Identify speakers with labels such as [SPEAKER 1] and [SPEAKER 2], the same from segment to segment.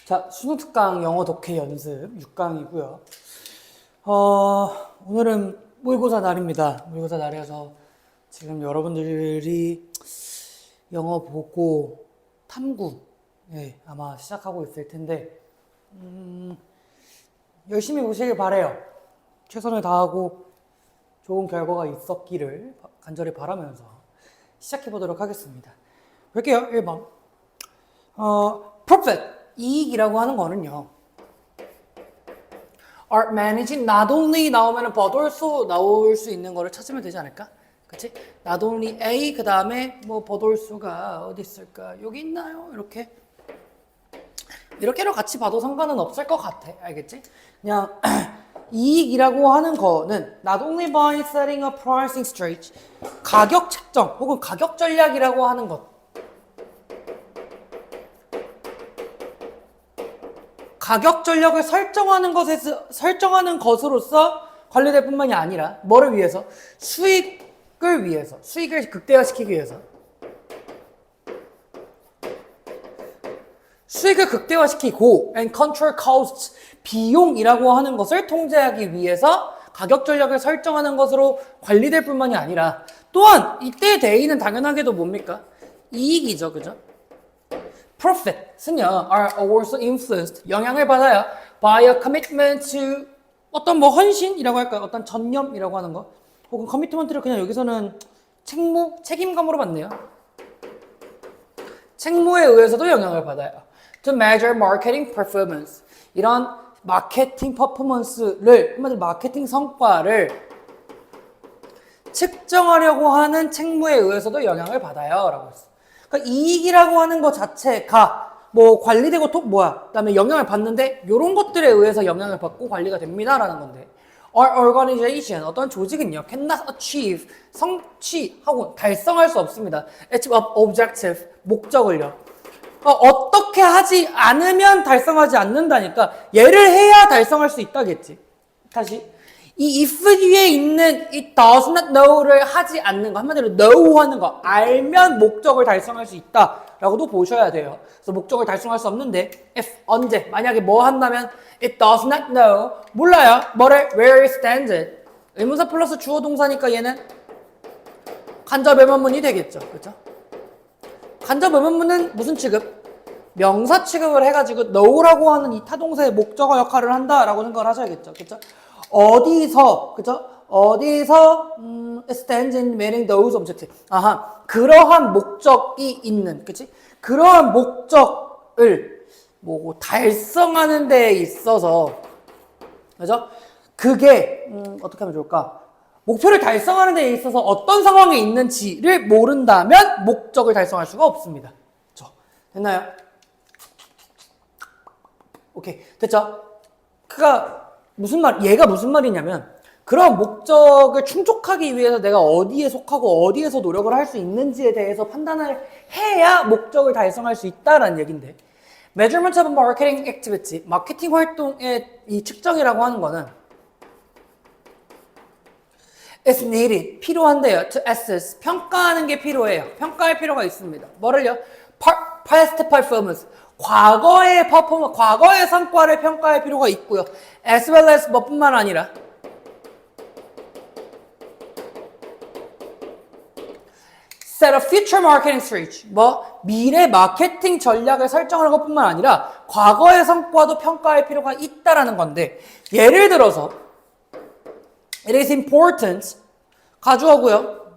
[SPEAKER 1] 자, 수능특강 영어 독해 연습 6강이고요. 오늘은 모의고사 날입니다. 모의고사 날이어서 지금 여러분들이 영어 보고 탐구 아마 시작하고 있을 텐데 열심히 보시길 바래요. 최선을 다하고 좋은 결과가 있었기를 간절히 바라면서 시작해 보도록 하겠습니다. 볼게요. 1번. profit. 이익이라고 하는 거는요. are managing not only 나오면은 but also 나올 수 있는 거를 찾으면 되지 않을까? 그치? not only A 그 다음에 뭐 but also가 어디 있을까? 여기 있나요? 이렇게로 같이 봐도 상관은 없을 것 같아. 알겠지? 그냥 이익이라고 하는 거는 not only by setting a pricing strategy 가격 책정 혹은 가격 전략이라고 하는 것 가격 전략을 설정하는 것으로서 관리될 뿐만이 아니라 뭐를 위해서? 수익을 위해서, 수익을 극대화시키기 위해서 수익을 극대화시키고 and control costs, 비용이라고 하는 것을 통제하기 위해서 가격 전략을 설정하는 것으로 관리될 뿐만이 아니라 또한 이때의 대의는 당연하게도 뭡니까? 이익이죠. 그죠? profit은요 are also influenced 영향을 받아요 by a commitment to 어떤 뭐 헌신이라고 할까요? 어떤 전념이라고 하는 거 혹은 커미트먼트를 그냥 여기서는 책임감으로 받네요. 책무에 의해서도 영향을 받아요. to measure marketing performance 이런 마케팅 퍼포먼스를 한마디로 마케팅 성과를 측정하려고 하는 책무에 의해서도 영향을 받아요 라고 했어요. 그러니까 이익이라고 하는 것 자체가 뭐 관리되고 그다음에 영향을 받는데 이런 것들에 의해서 영향을 받고 관리가 됩니다라는 건데 our organization 어떤 조직은요 cannot achieve 성취하고 달성할 수 없습니다. its objective 목적을요 어떻게 하지 않으면 달성하지 않는다니까 얘를 해야 달성할 수 있다겠지. 다시 이 if 뒤에 있는 it does not know를 하지 않는 거 한마디로 know 하는 거 알면 목적을 달성할 수 있다라고도 보셔야 돼요. 그래서 목적을 달성할 수 없는데 if 언제 만약에 뭐 한다면 it does not know 몰라요. 뭐를 where it stands 의문사 플러스 주어 동사니까 얘는 간접 의문문이 되겠죠. 그렇죠? 간접 의문문은 무슨 취급? 명사 취급을 해가지고 know라고 하는 이 타동사의 목적어 역할을 한다라고 생각을 하셔야겠죠. 그렇죠? 어디서 그죠? 어디서 stands in meeting those objectives. 그러한 목적이 있는, 그치? 그러한 목적을 뭐 달성하는 데 있어서, 그죠? 그게 어떻게 하면 좋을까? 목표를 달성하는 데 있어서 어떤 상황에 있는지를 모른다면 목적을 달성할 수가 없습니다. 그렇죠? 됐나요? 오케이, 됐죠? 얘가 무슨 말이냐면 그런 목적을 충족하기 위해서 내가 어디에 속하고 어디에서 노력을 할 수 있는지에 대해서 판단을 해야 목적을 달성할 수 있다라는 얘기인데 measurement of marketing activity 마케팅 활동의 이 측정이라고 하는 거는 is needed 필요한데요 to assess 평가하는 게 필요해요. 평가할 필요가 있습니다. 뭐를요? past performance 과거의 퍼포먼스, 과거의 성과를 평가할 필요가 있고요. as well as 뭐뿐만 아니라 set a future marketing strategy 미래 마케팅 전략을 설정하는 것뿐만 아니라 과거의 성과도 평가할 필요가 있다라는 건데 예를 들어서 it is important 가주어고요.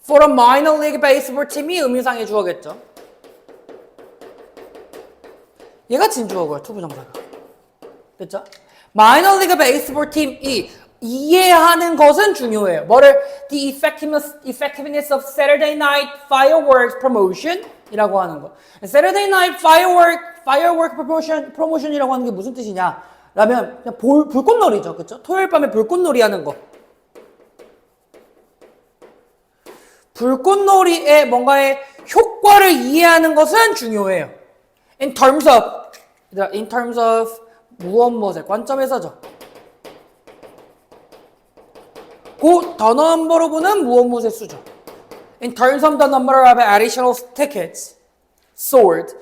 [SPEAKER 1] for a minor league baseball team이 의미상의 주어겠죠. 얘가 진주어고요. 투부정사가. 됐죠? Minor League Baseball 팀이 이해하는 것은 중요해요. 뭐를? The effectiveness of Saturday Night Fireworks Promotion 이라고 하는 거. Saturday Night Firework Promotion이라고 하는 게 무슨 뜻이냐? 라면 그냥 불꽃놀이죠. 그쵸? 토요일 밤에 불꽃놀이 하는 거. 불꽃놀이의 뭔가의 효과를 이해하는 것은 중요해요. In terms of 무엇의 관점에서죠. 그 단어 넘버로 보는 무엇의 수죠. In terms of the number of additional tickets sold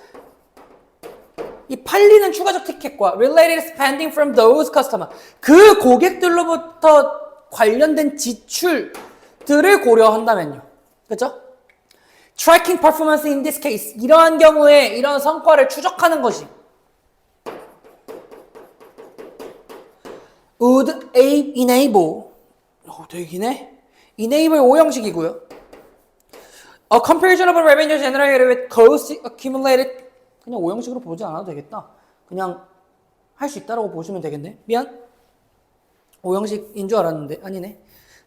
[SPEAKER 1] 이 팔리는 추가적 티켓과 related spending from those customer 그 고객들로부터 관련된 지출들을 고려한다면요. 그렇죠? Tracking performance in this case 이러한 경우에 이런 성과를 추적하는 것이 would enable 되게 기네. enable 5형식이고요. A comparison of revenue generated with costs accumulated 그냥 5형식으로 보지 않아도 되겠다. 그냥 할 수 있다라고 보시면 되겠네. 미안. 5형식인 줄 알았는데 아니네.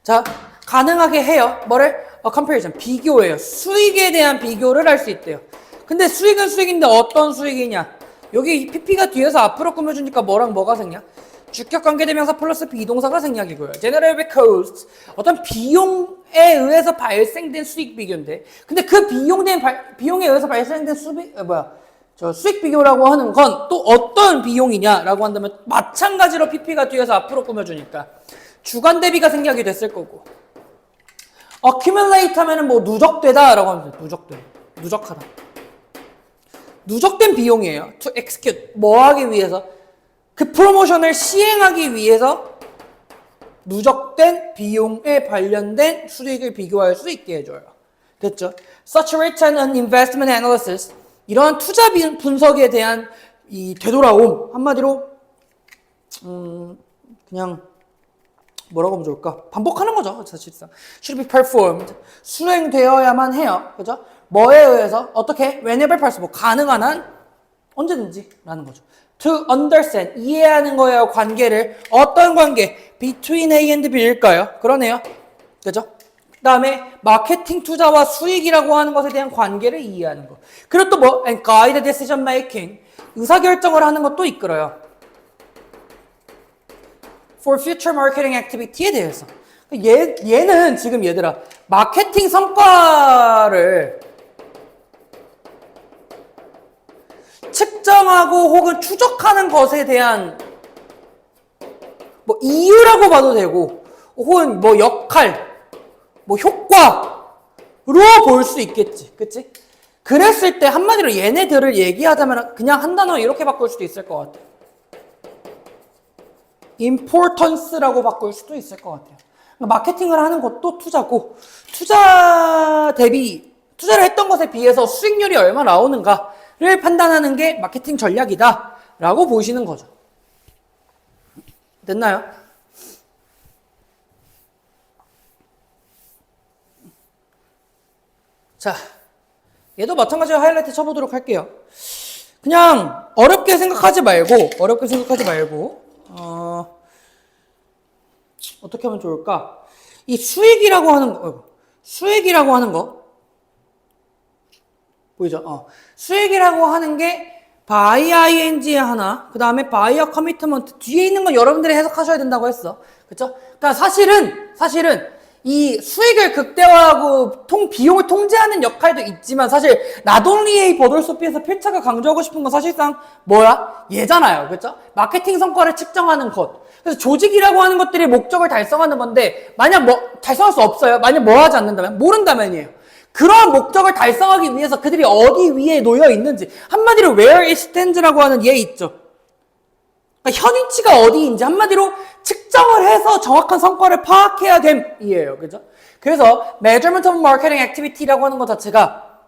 [SPEAKER 1] 자, 가능하게 해요. 뭐를? comparison, 비교예요. 수익에 대한 비교를 할 수 있대요. 근데 수익은 수익인데 어떤 수익이냐? 여기 PP가 뒤에서 앞으로 꾸며주니까 뭐랑 뭐가 생략? 주격 관계대명사 플러스 비동사가 생략이고요. Generated costs, 어떤 비용에 의해서 발생된 수익 비교인데, 근데 그 비용에 의해서 발생된 수익 비교라고 하는 건 또 어떤 비용이냐라고 한다면 마찬가지로 PP가 뒤에서 앞으로 꾸며주니까 주간 대비가 생략이 됐을 거고 accumulate 하면은 뭐 누적되다라고 하면 돼요. 누적하다. 누적된 비용이에요. to execute 뭐 하기 위해서 그 프로모션을 시행하기 위해서 누적된 비용에 관련된 수익을 비교할 수 있게 해줘요. 됐죠? Such return on investment analysis 이러한 투자 분석에 대한 이 되돌아옴 한마디로 그냥 뭐라고 하면 좋을까? 반복하는 거죠, 사실상. Should be performed. 수행되어야만 해요. 그죠? 뭐에 의해서? 어떻게? Whenever possible. 가능한 한 언제든지 라는 거죠. To understand. 이해하는 거예요, 관계를. 어떤 관계? Between A and B일까요? 그러네요. 그죠? 그 다음에 마케팅 투자와 수익이라고 하는 것에 대한 관계를 이해하는 거. 그리고 또 뭐? And guide decision making. 의사결정을 하는 것도 이끌어요. For future marketing activity에 대해서. 얘는 지금 얘들아 마케팅 성과를 측정하고 혹은 추적하는 것에 대한 뭐 이유라고 봐도 되고 혹은 뭐 역할, 뭐 효과로 볼 수 있겠지. 그치? 그랬을 때 한마디로 얘네들을 얘기하자면 그냥 한 단어 이렇게 바꿀 수도 있을 것 같아. importance라고 바꿀 수도 있을 것 같아요. 마케팅을 하는 것도 투자고 투자를 했던 것에 비해서 수익률이 얼마 나오는가를 판단하는 게 마케팅 전략이다 라고 보시는 거죠. 됐나요? 자, 얘도 마찬가지로 하이라이트 쳐보도록 할게요. 그냥 어렵게 생각하지 말고 어떻게 하면 좋을까? 이 수익이라고 하는 거 보이죠? 수익이라고 하는 게 by ing에 하나, 그 다음에 by commitment 뒤에 있는 건 여러분들이 해석하셔야 된다고 했어. 그쵸? 그러니까 사실은 이 수익을 극대화하고 비용을 통제하는 역할도 있지만 사실 not only A 버돌소피에서 필차가 강조하고 싶은 건 사실상 뭐야? 얘잖아요. 그쵸? 마케팅 성과를 측정하는 것. 그래서 조직이라고 하는 것들이 목적을 달성하는 건데 만약 달성할 수 없어요. 만약 뭐 하지 않는다면? 모른다면이에요. 그러한 목적을 달성하기 위해서 그들이 어디 위에 놓여 있는지 한마디로 where it stands라고 하는 얘 있죠. 그러니까 현위치가 어디인지 한마디로 측정을 해서 정확한 성과를 파악해야 됨이에요. 그죠? 그래서 measurement of marketing activity라고 하는 것 자체가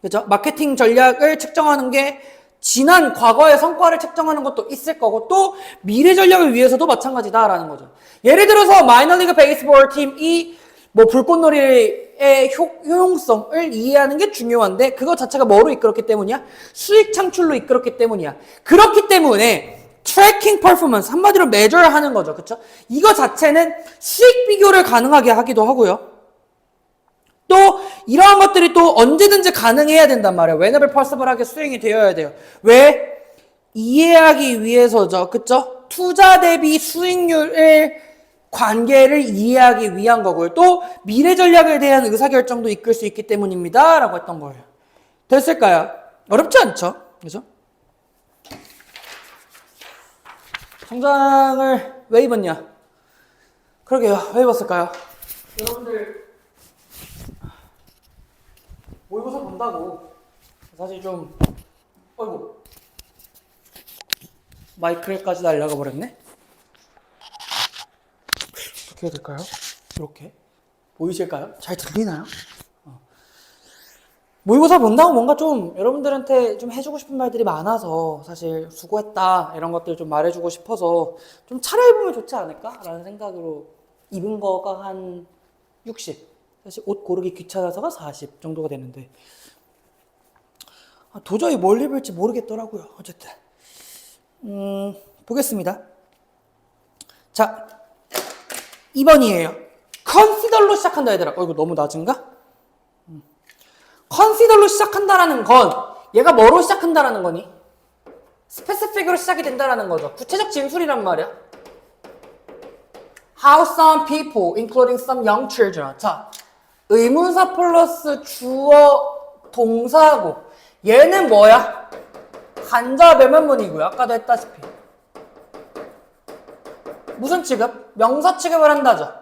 [SPEAKER 1] 그죠? 마케팅 전략을 측정하는 게 지난 과거의 성과를 측정하는 것도 있을 거고 또 미래 전략을 위해서도 마찬가지다라는 거죠. 예를 들어서 마이너리그 베이스볼 팀이 뭐 불꽃놀이의 효용성을 이해하는 게 중요한데 그거 자체가 뭐로 이끌었기 때문이야? 수익 창출로 이끌었기 때문이야. 그렇기 때문에 트래킹 퍼포먼스 한마디로 메저를 하는 거죠. 그쵸? 이거 자체는 수익 비교를 가능하게 하기도 하고요. 또 이러한 것들이 또 언제든지 가능해야 된단 말이에요. whenever possible하게 수행이 되어야 돼요. 왜? 이해하기 위해서죠. 그쵸? 투자 대비 수익률의 관계를 이해하기 위한 거고요. 또 미래 전략에 대한 의사결정도 이끌 수 있기 때문입니다. 라고 했던 거예요. 됐을까요? 어렵지 않죠? 그죠? 정장을 왜 입었냐? 그러게요. 왜 입었을까요? 여러분들 모의고사 본다고 사실 좀 어이구 마이크까지 날려가 버렸네. 어떻게 해야 될까요? 이렇게 보이실까요? 잘 들리나요? 모의고사 본다고 뭔가 좀 여러분들한테 좀 해주고 싶은 말들이 많아서 사실 수고했다 이런 것들 좀 말해주고 싶어서 좀 차려입으면 좋지 않을까라는 생각으로 입은 거가 한 60, 사실 옷 고르기 귀찮아서가 40 정도가 되는데 도저히 뭘 입을지 모르겠더라고요. 어쨌든 보겠습니다. 자, 2번이에요. 컨시더로 시작한다 얘들아. 이거 너무 낮은가? 컨시더로 시작한다라는 건 얘가 뭐로 시작한다라는 거니? 스페시픽으로 시작이 된다라는 거죠. 구체적 진술이란 말이야. How some people, including some young children. 자, 의문사 플러스 주어 동사고 얘는 뭐야? 간접 외면문이고요. 아까도 했다시피. 무슨 취급? 명사 취급을 한다죠.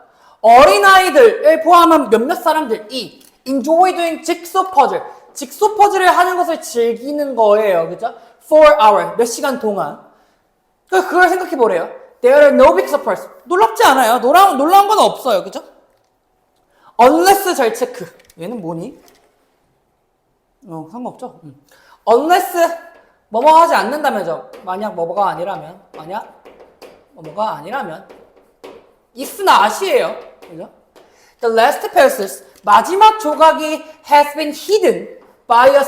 [SPEAKER 1] 어린아이들을 포함한 몇몇 사람들이 enjoy doing jigsaw puzzle. 직소 퍼즐을 하는 것을 즐기는 거예요. 그죠? For hour. 몇 시간 동안. 그걸 생각해 보래요. There are no big surprise. 놀랍지 않아요. 놀라운 건 없어요. 그죠? Unless 잘 체크. 얘는 뭐니? 상관없죠? Unless 뭐뭐 하지 않는다면죠. 만약 뭐뭐가 아니라면. is나 as이에요. 그죠? The last passage. 마지막 조각이 has been hidden by a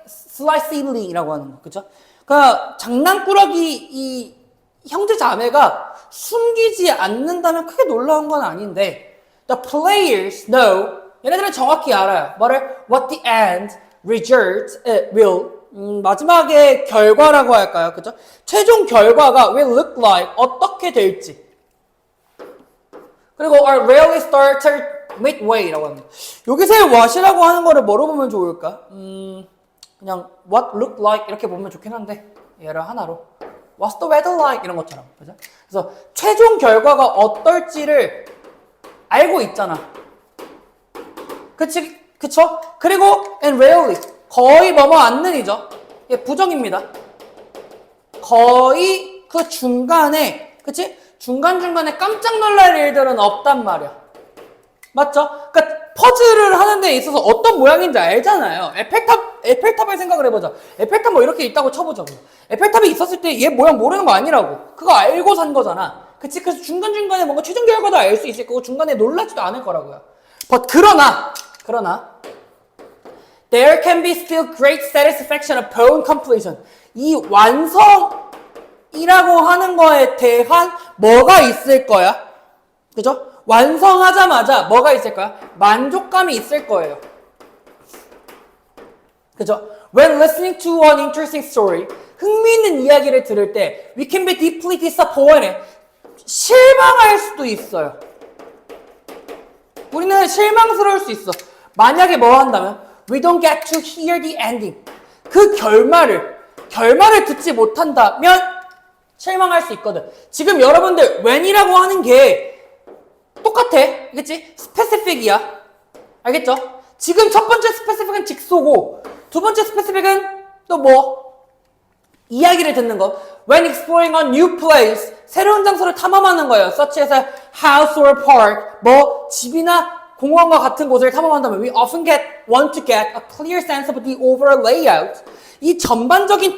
[SPEAKER 1] slicing이라고 하는 거. 그죠? 그러니까 장난꾸러기 이 형제 자매가 숨기지 않는다면 크게 놀라운 건 아닌데 the players know 얘네들은 정확히 알아요. 뭐를? What the end result will 마지막에 결과라고 할까요? 그죠? 최종 결과가 will look like 어떻게 될지 그리고 are rarely started midway라고 합니다. 여기서의 what이라고 하는 거를 뭐로 보면 좋을까? 그냥 what look like 이렇게 보면 좋긴 한데 얘를 하나로 What's the weather like? 이런 것처럼. 그죠? 그래서 최종 결과가 어떨지를 알고 있잖아. 그쵸? 그리고 and rarely 거의 뭐뭐 않는이죠. 예, 부정입니다. 거의 그 중간에 그치? 중간중간에 깜짝 놀랄 일들은 없단 말이야. 맞죠? 그러니까 퍼즐을 하는 데 있어서 어떤 모양인지 알잖아요. 에펠탑을 생각을 해보자. 에펠탑 뭐 이렇게 있다고 쳐보자고. 에펠탑이 있었을 때 얘 모양 모르는 거 아니라고. 그거 알고 산 거잖아. 그치? 그래서 중간중간에 뭔가 최종 결과도 알 수 있을 거고 중간에 놀라지도 않을 거라고요. 그러나 there can be still great satisfaction upon completion. 이 완성이라고 하는 거에 대한 뭐가 있을 거야? 그죠? 완성하자마자 뭐가 있을 거야? 만족감이 있을 거예요. 그죠? When listening to an interesting story, 흥미있는 이야기를 들을 때 we can be deeply disappointed. 실망할 수도 있어요. 우리는 실망스러울 수 있어. 만약에 뭐 한다면 we don't get to hear the ending. 그 결말을 듣지 못한다면 실망할 수 있거든. 지금 여러분들 when이라고 하는 게 똑같아. 알겠지? 스페시픽이야. 알겠죠? 지금 첫 번째 스페시픽은 직소고 두 번째 스페시픽은 또 뭐? 이야기를 듣는 거. When exploring a new place 새로운 장소를 탐험하는 거예요. such as a house or park 뭐 집이나 공원과 같은 곳을 탐험한다면 we often want to get a clear sense of the overall layout. 이 전반적인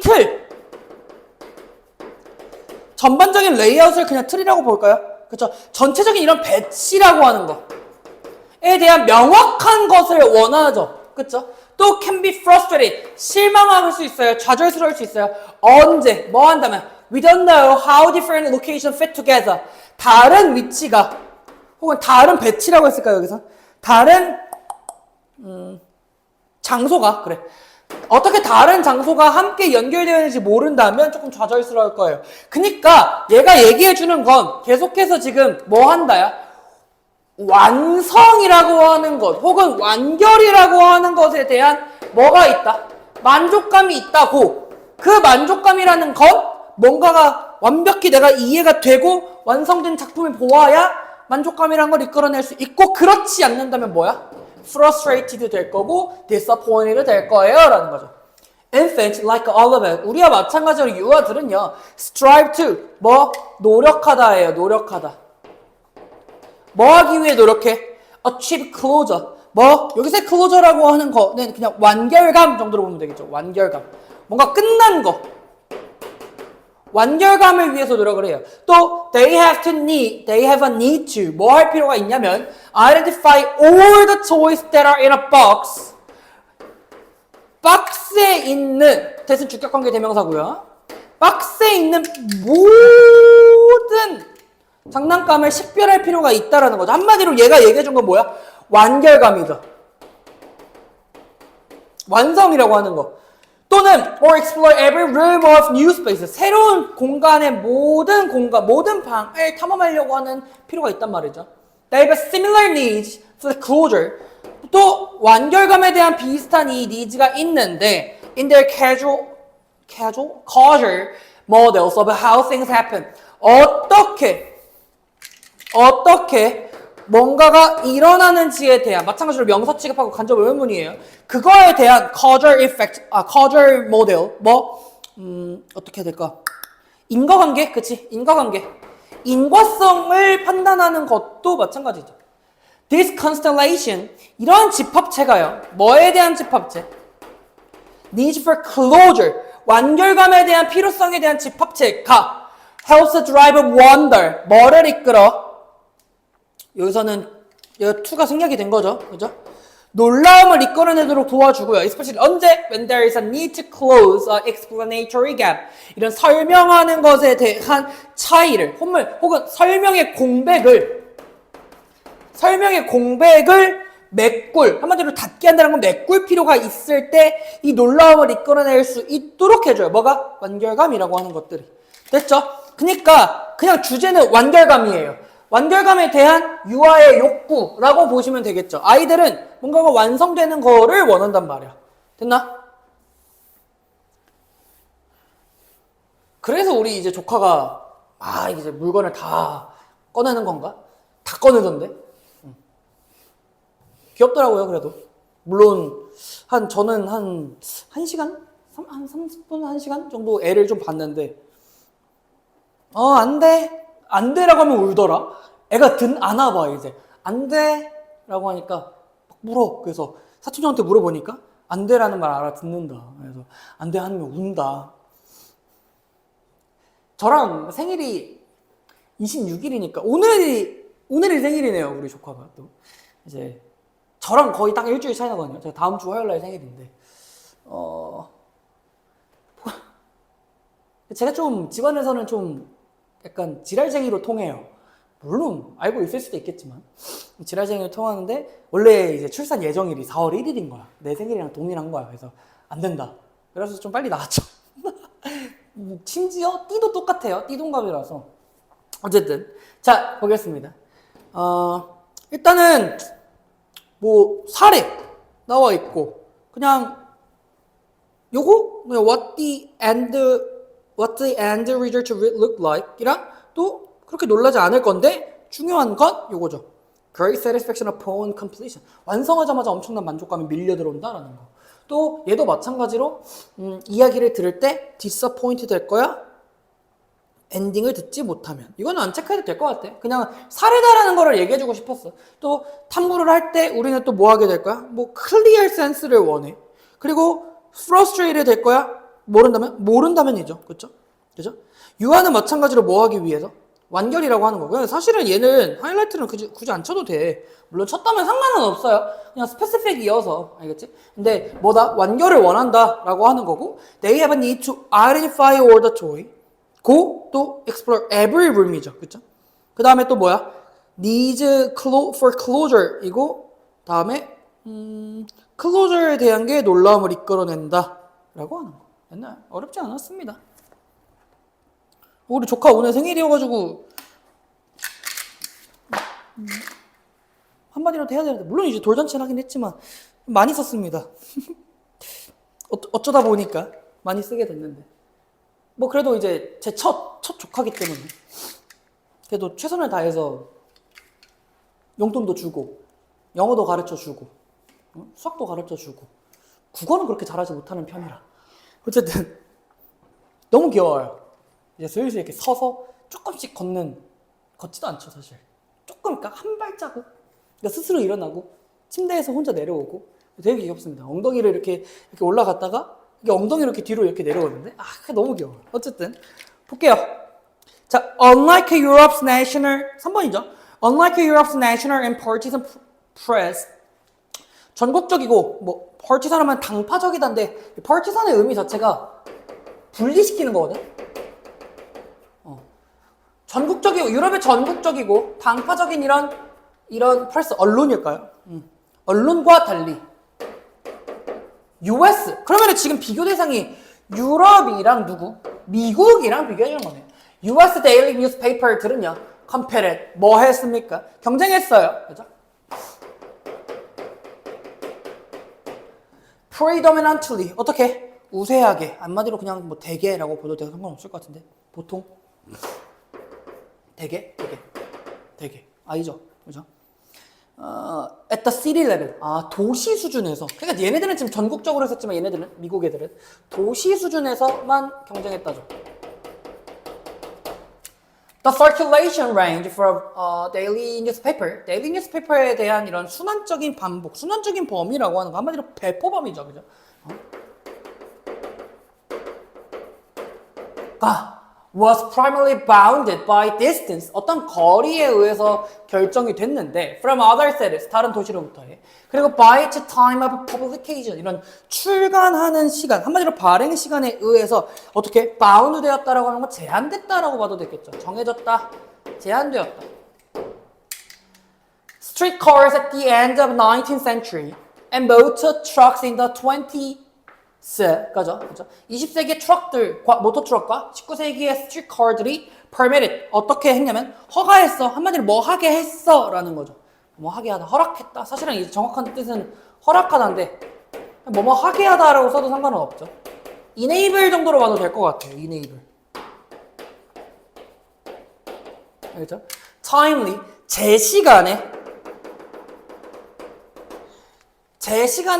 [SPEAKER 1] 레이아웃을 그냥 틀이라고 볼까요? 그렇죠. 전체적인 이런 배치라고 하는 거에 대한 명확한 것을 원하죠. 그렇죠? 또 can be frustrated. 실망할 수 있어요. 좌절스러울 수 있어요. 언제? 뭐 한다면 we don't know how different locations fit together. 다른 위치가 혹은 다른 배치라고 했을까요? 여기서? 다른 장소가 그래. 어떻게 다른 장소가 함께 연결되어 있는지 모른다면 조금 좌절스러울 거예요. 그러니까 얘가 얘기해주는 건 계속해서 지금 뭐 한다야? 완성이라고 하는 것 혹은 완결이라고 하는 것에 대한 뭐가 있다? 만족감이 있다고. 그 만족감이라는 건 뭔가가 완벽히 내가 이해가 되고 완성된 작품을 보아야 만족감이라는 걸 이끌어낼 수 있고 그렇지 않는다면 뭐야? frustrated 될 거고 disappointed 될 거예요 라는 거죠. Infants, like all of us, 우리와 마찬가지로 유아들은요, strive to, 뭐? 노력하다예요, 노력하다. 뭐 하기 위해 노력해? achieve closure. 뭐? 여기서 closure라고 하는 거는 그냥 완결감 정도로 보면 되겠죠. 완결감. 뭔가 끝난 거. 완결감을 위해서 노력을 해요. 또 they have a need to 뭐 할 필요가 있냐면 identify all the toys that are in a box. 박스에 있는 대신 주격관계 대명사고요. 박스에 있는 모든 장난감을 식별할 필요가 있다라는 거죠. 한마디로 얘가 얘기해 준 건 뭐야? 완결감이다. 완성이라고 하는 거. 또는 or explore every room of new spaces. 새로운 공간의 모든 공간, 모든 방을 탐험하려고 하는 필요가 있단 말이죠. They have a similar needs for the closure. 또 완결감에 대한 비슷한 이 needs가 있는데 in their causal models of how things happen. 어떻게 뭔가가 일어나는지에 대한 마찬가지로 명사 취급하고 간접 의문문이에요. 그거에 대한 causal effect, causal model 어떻게 해야 될까? 인과관계, 그치? 인과관계. 인과성을 판단하는 것도 마찬가지죠. This constellation, 이런 집합체가요. 뭐에 대한 집합체? Needs for closure, 완결감에 대한 필요성에 대한 집합체가 helps drive wonder, 뭐를 이끌어? 여기서는 to가 생략이 된 거죠. 그죠? 놀라움을 이끌어내도록 도와주고요. especially 언제? When there is a need to close an explanatory gap. 이런 설명하는 것에 대한 차이를 혹은 설명의 공백을 메꿀, 한마디로 닫게 한다는 건 메꿀 필요가 있을 때 이 놀라움을 이끌어낼 수 있도록 해줘요. 뭐가? 완결감이라고 하는 것들이. 됐죠? 그러니까 그냥 주제는 완결감이에요. 완결감에 대한 유아의 욕구라고 보시면 되겠죠. 아이들은 뭔가가 완성되는 거를 원한단 말이야. 됐나? 그래서 우리 이제 조카가 이제 물건을 다 꺼내는 건가? 다 꺼내던데? 귀엽더라고요, 그래도. 물론 저는 한 1시간? 한 30분, 1시간 정도 애를 좀 봤는데 안 돼. 안 돼라고 하면 울더라. 애가 안 와봐, 이제. 안 돼. 라고 하니까 막 물어. 그래서 사촌형한테 물어보니까 안 돼라는 말 알아듣는다. 그래서 안 돼 하면 운다. 저랑 생일이 26일이니까 오늘이 생일이네요, 우리 조카가 또. 이제 저랑 거의 딱 일주일 차이 나거든요. 제가 다음 주 화요일 날 생일인데. 제가 좀 집안에서는 좀 약간 지랄쟁이로 통해요. 물론 알고 있을 수도 있겠지만 지랄쟁이로 통하는데 원래 이제 출산 예정일이 4월 1일인 거야. 내 생일이랑 동일한 거야. 그래서 안 된다. 그래서 좀 빨리 나왔죠. 심지어 띠도 똑같아요. 띠동갑이라서. 어쨌든 자 보겠습니다. 일단은 뭐 사례 나와 있고 그냥 요거 그냥 what the end result look like 이랑 또 그렇게 놀라지 않을 건데 중요한 건 요거죠. Great satisfaction upon completion. 완성하자마자 엄청난 만족감이 밀려 들어온다라는 거. 또 얘도 마찬가지로 이야기를 들을 때 disappoint 될 거야. 엔딩을 듣지 못하면. 이거는 안 체크해도 될 것 같아. 그냥 사례다라는 거를 얘기해주고 싶었어. 또 탐구를 할 때 우리는 또 뭐 하게 될 거야? 뭐 clear sense를 원해. 그리고 frustrated 될 거야? 모른다면이죠. 그렇죠? 그죠? 유아는 마찬가지로 뭐 하기 위해서? 완결이라고 하는 거고요. 사실은 얘는 하이라이트는 굳이 안 쳐도 돼. 물론 쳤다면 상관은 없어요. 그냥 스페시픽이어서. 알겠지? 근데 뭐다? 완결을 원한다라고 하는 거고 They have a need to identify all the toy. 또 explore every room이죠. 그쵸? 그 다음에 또 뭐야? needs for closure 이고 다음에 closure에 대한 게 놀라움을 이끌어낸다 라고 하는 거. 옛날 어렵지 않았습니다. 우리 조카 오늘 생일이어가지고 한마디라도 해야 되는데 물론 이제 돌잔치를 하긴 했지만 많이 썼습니다. 어쩌다 보니까 많이 쓰게 됐는데 뭐 그래도 이제 제 첫 조카기 때문에 그래도 최선을 다해서 용돈도 주고 영어도 가르쳐주고 수학도 가르쳐주고 국어는 그렇게 잘하지 못하는 편이라 어쨌든 너무 귀여워요. 이제 슬슬 이렇게 서서 조금씩 걷지도 않죠 사실. 조금 그러니까 한 발자국 그러니까 스스로 일어나고 침대에서 혼자 내려오고 되게 귀엽습니다. 엉덩이를 이렇게 올라갔다가 이게 엉덩이를 이렇게 뒤로 이렇게 내려오는데 그게 너무 귀여워요. 어쨌든 볼게요. 자, unlike Europe's national 3번이죠. Unlike Europe's national and partisan press 전국적이고 뭐 partisan 하면 당파적이다인데 partisan의 의미 자체가 분리시키는 거거든. 전국적이고 유럽의 전국적이고 당파적인 이런 프레스 언론일까요? 언론과 달리 US 그러면 지금 비교 대상이 유럽이랑 누구? 미국이랑 비교해주는 거네요. US Daily Newspaper들은요. compared 뭐 했습니까? 경쟁했어요. 그죠? predominantly 어떻게? 우세하게 한마디로 그냥 뭐 대개라고 보도 돼도 상관없을 것 같은데 보통 대개 아니죠, 그죠? at the city level 도시 수준에서 그러니까 얘네들은 지금 전국적으로 했었지만 얘네들은 미국 애들은 도시 수준에서만 경쟁했다죠. The circulation range for daily newspaper에 대한 이런 순환적인 반복, 순환적인 범위라고 하는 거 한마디로 배포 범위죠, 그죠? was primarily bounded by distance 어떤 거리에 의해서 결정이 됐는데 from other cities 다른 도시로부터 해. 그리고 by its time of publication 이런 출간하는 시간 한마디로 발행 시간에 의해서 어떻게 bound 되었다라고 하는 건 제한됐다라고 봐도 되겠죠. 정해졌다, 제한되었다. Streetcars at the end of 19th century and motor trucks in the 20th 그죠? 20세기의 트럭들, 모터 트럭과 19세기의 스트릿카들이 permitted 어떻게 했냐면 허가했어. 한마디로 뭐 하게 했어 라는 거죠. 뭐 하게 하다, 허락했다. 사실은 이 정확한 뜻은 허락하다인데 뭐 하게 하다라고 써도 상관은 없죠. enable 정도로 봐도 될 것 같아요. enable. 알겠죠? timely 제 시간에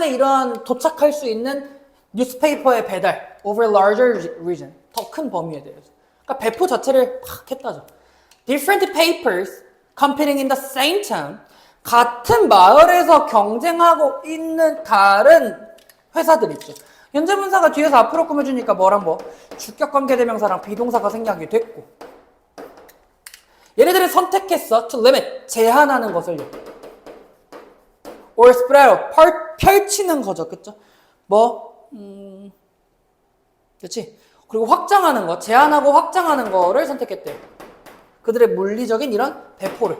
[SPEAKER 1] 이런 도착할 수 있는 뉴스페이퍼의 배달 over larger region 더 큰 범위에 대해서 그러니까 배포 자체를 팍 했다죠. Different papers competing in the same town 같은 마을에서 경쟁하고 있는 다른 회사들 있죠. 현재분사가 뒤에서 앞으로 꾸며주니까 뭐랑 뭐 주격관계대명사랑 비동사가 생략이 됐고 얘네들은 선택했어 to limit 제한하는 것을요. or spread out 펼치는 거죠. 그쵸? 그렇지? 그리고 확장하는 거, 제한하고 확장하는 거를 선택했대요. 그들의 물리적인 이런 배포를.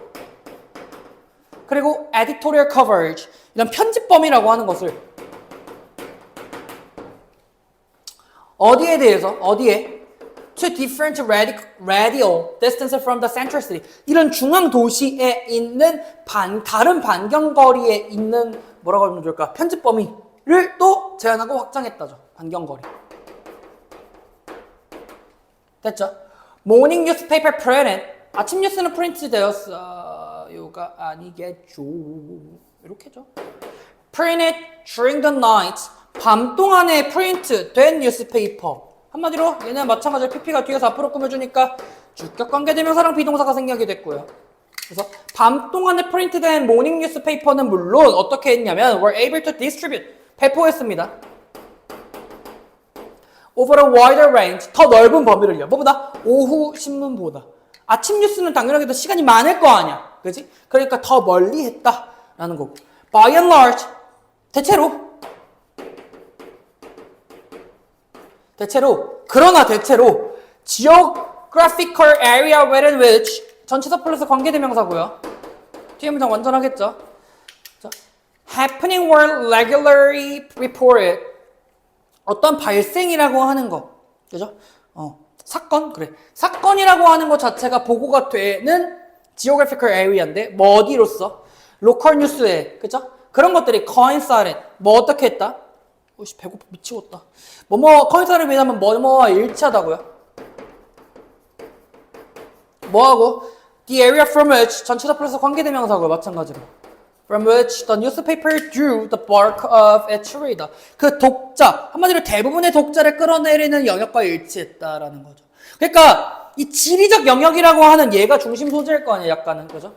[SPEAKER 1] 그리고 editorial coverage, 이런 편집 범위라고 하는 것을 어디에 대해서, 어디에? To different radial distance from the central city. 이런 중앙 도시에 있는 다른 반경거리에 있는 뭐라고 하면 좋을까? 편집 범위를 또 제한하고 확장했다죠. 반경거리. 됐죠? Morning newspaper printed. 아침 뉴스는 프린트 되었어요가 아니겠죠. 이렇게죠. Printed during the night. 밤 동안에 프린트 된 뉴스페이퍼. 한마디로 얘는 마찬가지로 PP가 뒤에서 앞으로 꾸며주니까 주격관계대명사랑 비동사가 생략이 됐고요. 그래서 밤 동안에 프린트된 모닝 뉴스페이퍼는 물론 어떻게 했냐면 were able to distribute. 배포했습니다. over a wider range, 더 넓은 범위를요. 뭐보다? 오후 신문보다. 아침 뉴스는 당연하게 더 시간이 많을 거 아니야. 그지? 그러니까 더 멀리 했다라는 거고. by and large, 그러나 대체로 geographical area within which 전치사 플러스 관계대명사고요. 뒤에 문장 완전하겠죠? happening were regularly reported. 어떤 발생이라고 하는 거, 그죠? 사건? 그래. 사건이라고 하는 것 자체가 보고가 되는 geographical area인데, 뭐 어디로서? 로컬 뉴스에, 그죠? 그런 것들이 coincided. 뭐 어떻게 했다? 오씨, 배고파 미치겠다. coincided 왜냐면 뭐뭐와 일치하다고요? 뭐하고? The area from which 전치사 플러스 관계대명사고요. 마찬가지로. from which the newspaper drew the bulk of its reader. 그 독자, 한마디로 대부분의 독자를 끌어내리는 영역과 일치했다라는 거죠. 그러니까 이 지리적 영역이라고 하는 얘가 중심 소재일 거 아니에요, 약간은. 그죠?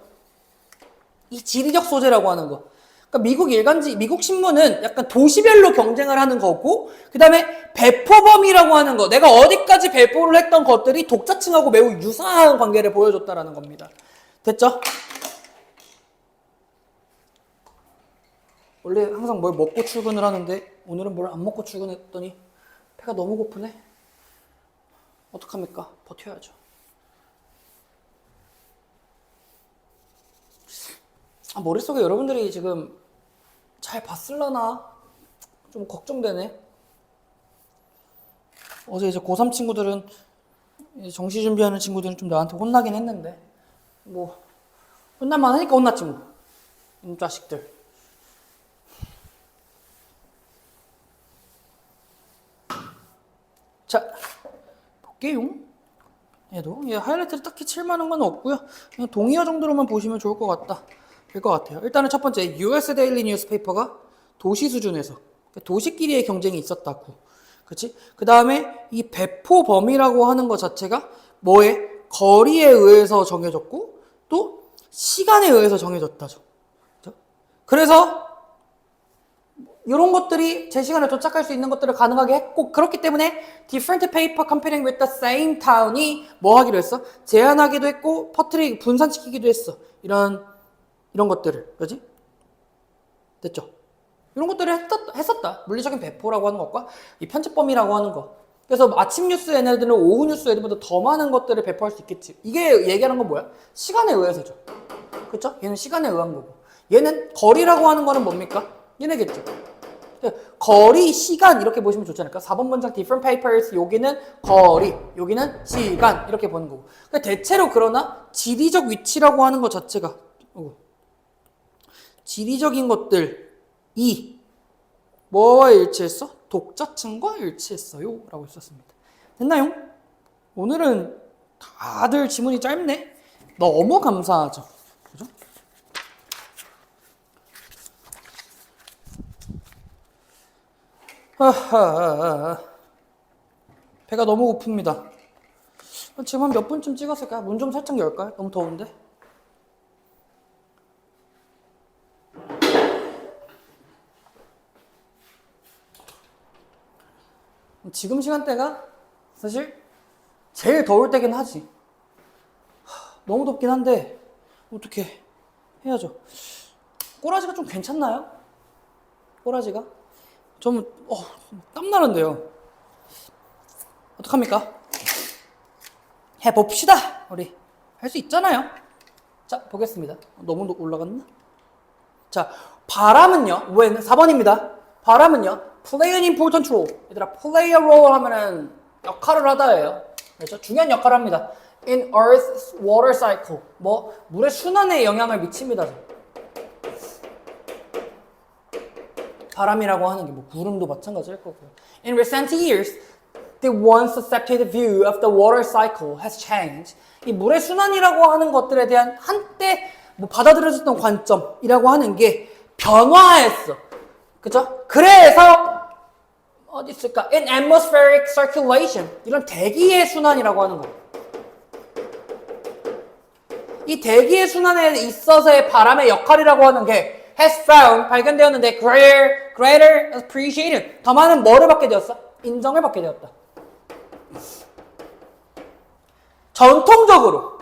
[SPEAKER 1] 이 지리적 소재라고 하는 거. 그러니까 미국 일간지, 미국 신문은 약간 도시별로 경쟁을 하는 거고, 그 다음에 배포 범위라고 하는 거, 내가 어디까지 배포를 했던 것들이 독자층하고 매우 유사한 관계를 보여줬다라는 겁니다. 됐죠? 원래 항상 뭘 먹고 출근을 하는데 오늘은 뭘 안 먹고 출근했더니 배가 너무 고프네. 어떡합니까? 버텨야죠. 머릿속에 여러분들이 지금 잘 봤을라나 좀 걱정되네. 어제 이제 고3 친구들은, 정시 준비하는 친구들은 좀 나한테 혼나긴 했는데, 뭐 혼날만 하니까 혼났지 뭐. 이 자식들. 자, 볼게요. 얘 하이라이트를 딱히 칠만한 건 없고요. 그냥 동의어 정도로만 보시면 좋을 것 같다. 될 것 같아요. 일단은 첫 번째, US 데일리 뉴스페이퍼가 도시 수준에서 도시끼리의 경쟁이 있었다고. 그렇지? 그 다음에 이 배포 범위라고 하는 것 자체가 뭐에? 거리에 의해서 정해졌고 또 시간에 의해서 정해졌다죠. 그래서 이런 것들이 제 시간에 도착할 수 있는 것들을 가능하게 했고, 그렇기 때문에 different paper competing with the same town이 뭐 하기로 했어? 제한하기도 했고 분산시키기도 했어. 이런 것들을. 그지? 됐죠? 이런 것들을 했었다. 물리적인 배포라고 하는 것과 이 편집 범위라고 하는 거. 그래서 아침 뉴스 얘네들은 오후 뉴스 얘네들보다 더 많은 것들을 배포할 수 있겠지. 이게 얘기하는 건 뭐야? 시간에 의해서죠. 그렇죠? 얘는 시간에 의한 거고. 얘는 거리라고 하는 거는 뭡니까? 얘네겠죠. 거리, 시간 이렇게 보시면 좋지 않을까? 4번 문장 different papers, 여기는 거리, 여기는 시간 이렇게 보는 거고. 그러니까 대체로 그러나 지리적 위치라고 하는 것 자체가 지리적인 것들이 뭐와 일치했어? 독자층과 일치했어요 라고 했었습니다. 됐나요? 오늘은 다들 지문이 짧네? 너무 감사하죠. 그죠? 배가 너무 고픕니다. 지금 한 몇 분쯤 찍었을까? 문 좀 살짝 열까요? 너무 더운데? 지금 시간대가 사실 제일 더울 때긴 하지. 너무 덥긴 한데 어떻게 해야죠. 꼬라지가 좀 괜찮나요? 꼬라지가? 좀 땀나는데요. 어떡합니까? 해봅시다. 우리 할 수 있잖아요. 자, 보겠습니다. 너무 올라갔나? 자, 바람은요. 왜? 4번입니다. 바람은요. play an important role. 얘들아, play a role 하면은 역할을 하다예요. 그렇죠? 중요한 역할을 합니다. in Earth's water cycle. 뭐 물의 순환에 영향을 미칩니다. 바람이라고 하는 게 뭐 구름도 마찬가지일 거고요. In recent years, the once accepted view of the water cycle has changed. 이 물의 순환이라고 하는 것들에 대한 한때 뭐 받아들여졌던 관점이라고 하는 게 변화했어. 그죠? 그래서 어디 있을까? In atmospheric circulation. 이런 대기의 순환이라고 하는 거. 이 대기의 순환에 있어서의 바람의 역할이라고 하는 게 has found, 발견되었는데 greater appreciation. 더 많은 뭐를 받게 되었어? 인정을 받게 되었다. 전통적으로.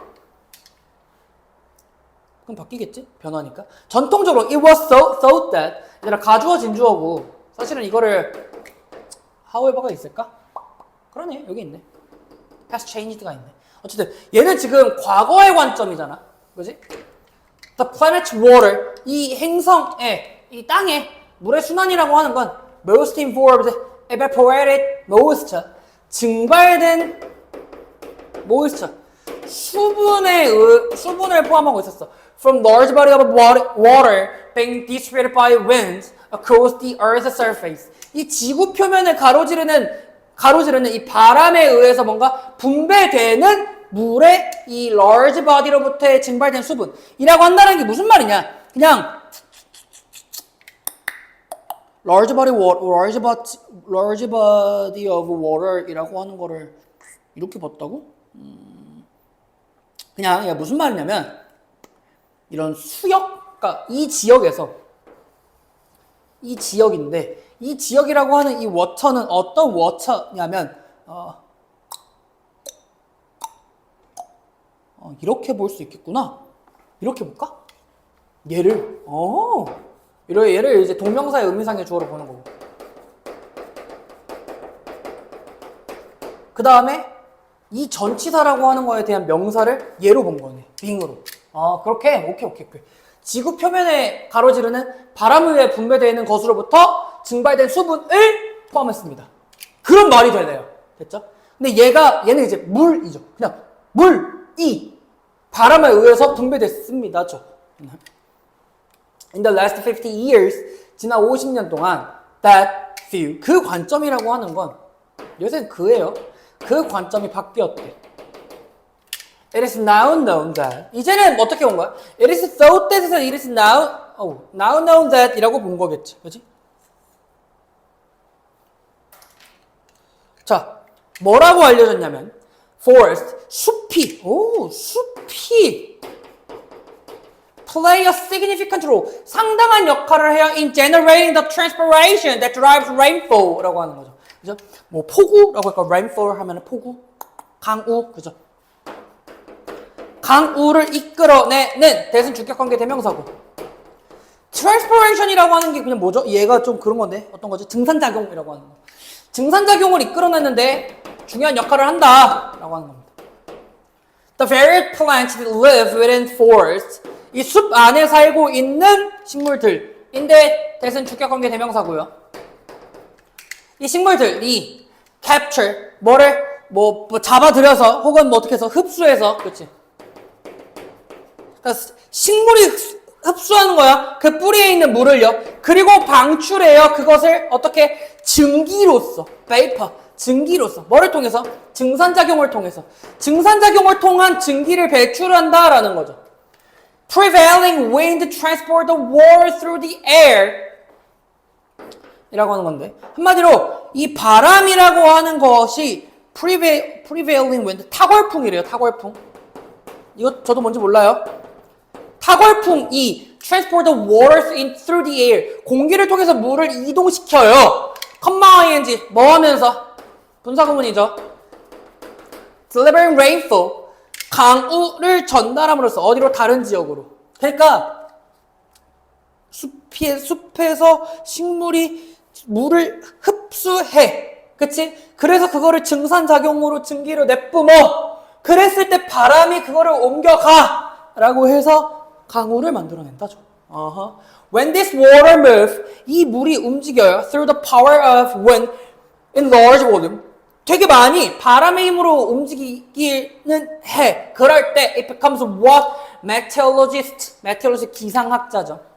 [SPEAKER 1] 그럼 바뀌겠지? 변화니까. 전통적으로 it was thought that. 얘들아, 가주어 진주어고 사실은 이거를 however가 있을까? 그러네. 여기 있네. has changed가 있네. 어쨌든 얘는 지금 과거의 관점이잖아. 그지? The planet's water, 이 행성의, 이 땅의 물의 순환이라고 하는 건 most involved evaporated moisture, 증발된 moisture, 수분을 포함하고 있었어. From large body of water being distributed by winds across the Earth's surface. 이 지구 표면을 가로지르는 이 바람에 의해서 뭔가 분배되는 물의 이 large body로부터 증발된 수분이라고 한다는 게 무슨 말이냐? 그냥 large body of water이라고 하는 거를 이렇게 봤다고? 그냥 얘가 무슨 말이냐면 이런 수역, 그러니까 이 지역에서 이 지역인데 이 지역이라고 하는 이 워터는 어떤 워터냐면 이렇게 볼 수 있겠구나. 이렇게 볼까? 얘를 얘를 이제 동명사의 의미상의 주어로 보는 거고. 그 다음에 이 전치사라고 하는 거에 대한 명사를 얘로 본 거네. being으로. 그렇게? 오케이. 지구 표면에 가로지르는 바람에 의해 분배되는 것으로부터 증발된 수분을 포함했습니다. 그런 말이 되네요. 됐죠? 근데 얘는 이제 물이죠. 그냥 물이 바람에 의해서 분배됐습니다죠. In the last 50 years, 지난 50년 동안, that view, 그 관점이라고 하는 건 요새 그예요. 그 관점이 바뀌었대. It is now known that. 이제는 어떻게 온 거야? It is thought that에서 it is now known that 이라고 본 거겠지. 그치? 자, 뭐라고 알려졌냐면, forest, 숲이 play a significant role, 상당한 역할을 해요 in generating the transpiration that drives rainfall 라고 하는 거죠. 그죠? 뭐 폭우라고 할까? rainfall 하면은 폭우, 강우, 그죠? 강우를 이끌어내는 대신 주격관계 대명사고. transpiration이라고 하는 게 그냥 뭐죠? 얘가 좀 그런 건데 어떤 거죠? 증산작용이라고 하는 거. 증산작용을 이끌어내는데 중요한 역할을 한다라고 하는 겁니다. The various plants that live within forests, 이 숲 안에 살고 있는 식물들인데 대신 주격관계 대명사고요. 이 식물들이 capture, 뭐를 뭐 잡아들여서 혹은 뭐 어떻게 해서 흡수해서, 그렇지? 그러니까 식물이 흡수하는 거야. 그 뿌리에 있는 물을요. 그리고 방출해요. 그것을 어떻게? 증기로서, vapor, 증기로서. 뭐를 통해서? 증산작용을 통해서. 증산작용을 통한 증기를 배출한다라는 거죠. Prevailing wind transport the water through the air 이라고 하는 건데, 한마디로 이 바람이라고 하는 것이 prevailing wind, 타궐풍이래요. 타궐풍. 이거 저도 뭔지 몰라요. 타궐풍이 transport the water through the air, 공기를 통해서 물을 이동시켜요. 컴마 ing, 뭐 하면서? 분사구문이죠. Delivering rainfall, 강우를 전달함으로써 어디로? 다른 지역으로. 그러니까 숲에서 식물이 물을 흡수해. 그치? 그래서 그거를 증산작용으로 증기로 내뿜어. 그랬을 때 바람이 그거를 옮겨가 라고 해서 강우를 만들어낸다죠. When this water moves, 이 물이 움직여요. Through the power of wind in large volume. 되게 많이 바람의 힘으로 움직이기는 해. 그럴 때 it becomes what? Meteorologist. meteorologist 기상학자죠.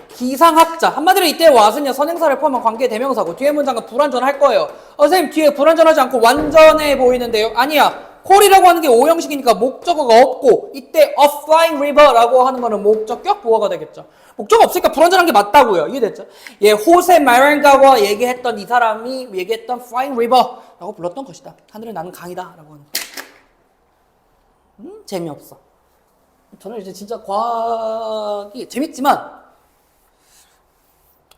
[SPEAKER 1] 기상학자. 한마디로 이때 what은요, 선행사를 포함한 관계 대명사고 뒤에 문장은 불완전할 거예요. 선생님 뒤에 불완전하지 않고 완전해 보이는데요. 아니야. 콜이라고 하는 게 오형식이니까 목적어가 없고 이때 a flying river라고 하는 거는 목적격 보어가 되겠죠. 목적어 없으니까 불완전한 게 맞다고요. 이해됐죠? 예, 호세 마렌가와 얘기했던 이 사람이 얘기했던 flying river라고 불렀던 것이다. 하늘에 나는 강이다라고 하는. 재미없어. 저는 이제 진짜 과학이 재밌지만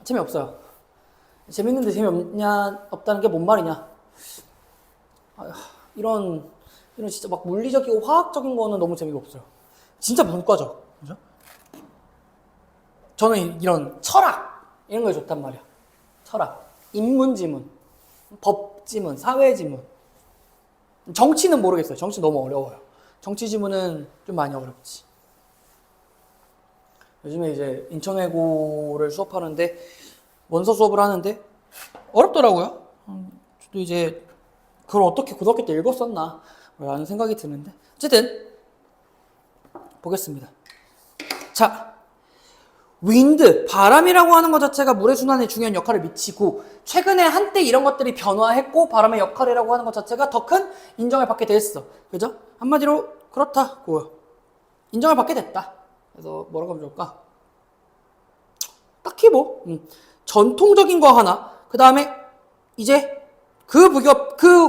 [SPEAKER 1] 재미없어요. 재밌는데 재미없냐 없다는 게 뭔 말이냐? 이런 진짜 막 물리적이고 화학적인 거는 너무 재미가 없어요. 진짜 문과적. 그죠? 저는 이런 철학 이런 게 좋단 말이야. 철학, 인문지문, 법지문, 사회지문. 정치는 모르겠어요. 정치 너무 어려워요. 정치 지문은 좀 많이 어렵지. 요즘에 이제 인천외고를 수업하는데 원서 수업을 하는데 어렵더라고요. 저도 이제 그걸 어떻게 고등학교 때 읽었었나 라는 생각이 드는데 어쨌든 보겠습니다. 자, 윈드, 바람이라고 하는 것 자체가 물의 순환에 중요한 역할을 미치고 최근에 한때 이런 것들이 변화했고 바람의 역할이라고 하는 것 자체가 더 큰 인정을 받게 됐어. 그죠? 한마디로 그렇다고요. 인정을 받게 됐다. 그래서 뭐라고 하면 좋을까? 딱히 뭐 전통적인 거 하나. 그 다음에 이제 그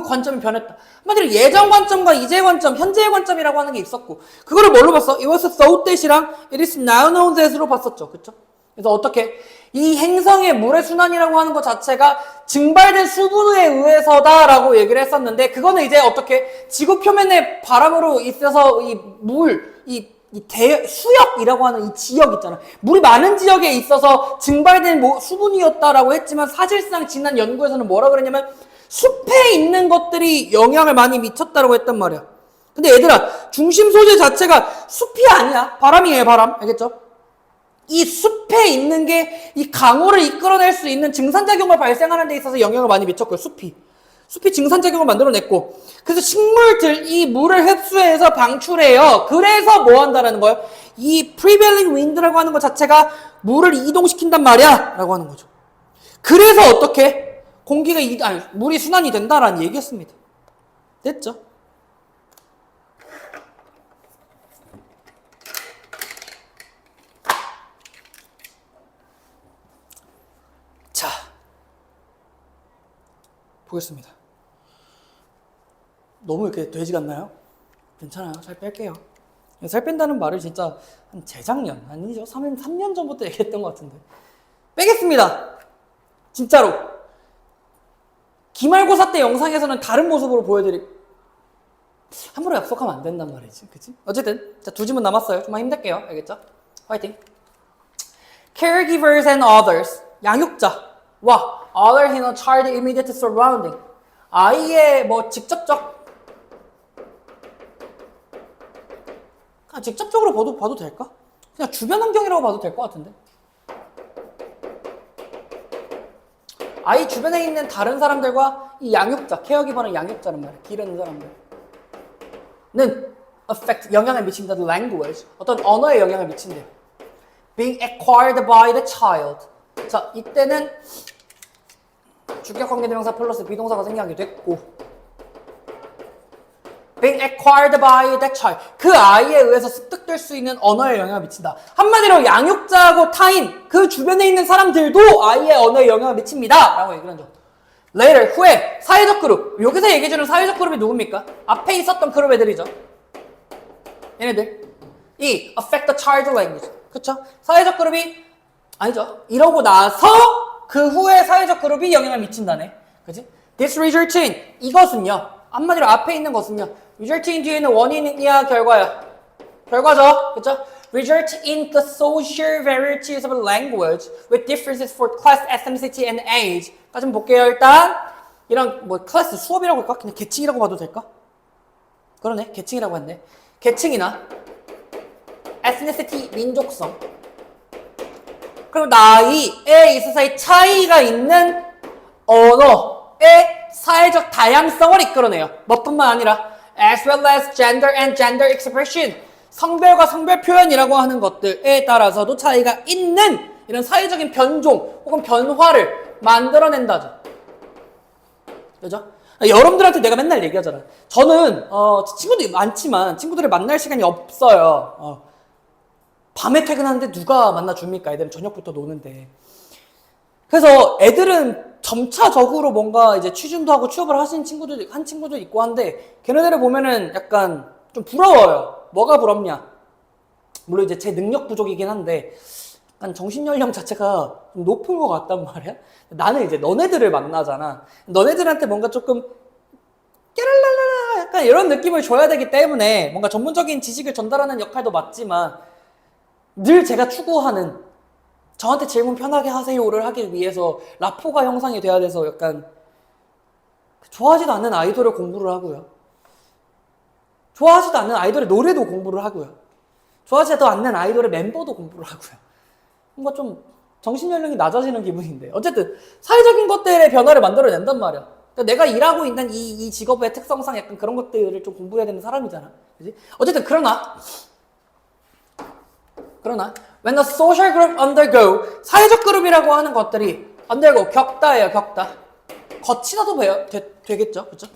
[SPEAKER 1] 관점이 변했다. 한마디로 예전 관점과 이제 관점, 현재의 관점이라고 하는 게 있었고, 그거를 뭘로 봤어? It was thought that이랑 it is now known that으로 봤었죠. 그쵸? 그래서 어떻게? 이 행성의 물의 순환이라고 하는 것 자체가 증발된 수분에 의해서다라고 얘기를 했었는데, 그거는 이제 어떻게? 지구 표면에 바람으로 있어서 수역이라고 하는 이 지역 있잖아. 물이 많은 지역에 있어서 증발된 수분이었다라고 했지만, 사실상 지난 연구에서는 뭐라 그랬냐면, 숲에 있는 것들이 영향을 많이 미쳤다고 했단 말이야. 근데 얘들아, 중심 소재 자체가 숲이 아니야. 바람이에요, 바람. 알겠죠? 이 숲에 있는 게 이 강우를 이끌어낼 수 있는 증산작용을 발생하는 데 있어서 영향을 많이 미쳤고요. 숲이 증산작용을 만들어냈고, 그래서 식물들 이 물을 흡수해서 방출해요. 그래서 뭐 한다라는 거예요? 이 prevailing wind라고 하는 것 자체가 물을 이동시킨단 말이야 라고 하는 거죠. 그래서 어떻게? 물이 순환이 된다라는 얘기였습니다. 됐죠? 자, 보겠습니다. 너무 이렇게 돼지 같나요? 괜찮아요. 살 뺄게요. 살 뺀다는 말을 진짜 한 재작년, 아니죠? 3년 전부터 얘기했던 것 같은데. 빼겠습니다. 진짜로. 기말고사 때 영상에서는 다른 모습으로 함부로 약속하면 안 된단 말이지. 그치? 어쨌든, 자, 2지문 남았어요. 좀만 힘낼게요. 알겠죠? 화이팅. Caregivers and others. 양육자와 other in a child immediate surrounding. 아이의 직접적으로 봐도 될까? 그냥 주변 환경이라고 봐도 될 것 같은데. 아이 주변에 있는 다른 사람들과 이 양육자, 케어기버는 양육자란 말이야. 기르는 사람들는 affect, 영향을 미친다. The language, 어떤 언어에 영향을 미친대. Being acquired by the child. 자, 이때는 주격관계대명사 플러스 비동사가 생략이 됐고, being acquired by that child. 그 아이에 의해서 습득될 수 있는 언어에 영향을 미친다. 한마디로 양육자하고 타인, 그 주변에 있는 사람들도 아이의 언어에 영향을 미칩니다. 라고 얘기를 하죠. later, 후에, 사회적 그룹. 여기서 얘기해주는 사회적 그룹이 누굽니까? 앞에 있었던 그룹 애들이죠. 얘네들. 이 affect the child language. 그쵸? 사회적 그룹이, 아니죠. 이러고 나서 그 후에 사회적 그룹이 영향을 미친다네. 그치? This result in, 이것은요. 한마디로 앞에 있는 것은요. result in 뒤에는 원인이야, 결과야. 결과죠. 그쵸? result in the social varieties of language with differences for class, ethnicity, and age. 까지 볼게요. 일단 이런 클래스 수업이라고 할까? 그냥 계층이라고 봐도 될까? 그러네. 계층이라고 했네. 계층이나 ethnicity, 민족성, 그리고 나이에 있어서의 차이가 있는 언어의 사회적 다양성을 이끌어내요. 뭐뿐만 아니라 as well as gender and gender expression, 성별과 성별 표현이라고 하는 것들에 따라서도 차이가 있는 이런 사회적인 변종 혹은 변화를 만들어낸다죠. 그죠? 여러분들한테 내가 맨날 얘기하잖아. 저는 친구들이 많지만 친구들을 만날 시간이 없어요. 밤에 퇴근하는데 누가 만나줍니까? 애들은 저녁부터 노는데. 그래서 애들은 점차적으로 뭔가 이제 취준도 하고 취업을 한 친구도 있고 한데, 걔네들을 보면은 약간 좀 부러워요. 뭐가 부럽냐? 물론 이제 제 능력 부족이긴 한데, 약간 정신연령 자체가 좀 높은 것 같단 말이야? 나는 이제 너네들을 만나잖아. 너네들한테 뭔가 조금 깨랄랄라 약간 이런 느낌을 줘야 되기 때문에 뭔가 전문적인 지식을 전달하는 역할도 맞지만, 늘 제가 추구하는 저한테 질문 편하게 하세요를 하기 위해서 라포가 형성이 돼야 돼서 약간 좋아하지도 않는 아이돌을 공부를 하고요. 좋아하지도 않는 아이돌의 노래도 공부를 하고요. 좋아하지도 않는 아이돌의 멤버도 공부를 하고요. 뭔가 좀 정신연령이 낮아지는 기분인데, 어쨌든 사회적인 것들의 변화를 만들어낸단 말이야. 그러니까 내가 일하고 있는 이 직업의 특성상 약간 그런 것들을 좀 공부해야 되는 사람이잖아. 그치? 어쨌든 그러나 when the social group undergo, 사회적 그룹이라고 하는 것들이 undergo, 겪다예요. 겪다. 거치다도 되겠죠. 그렇죠?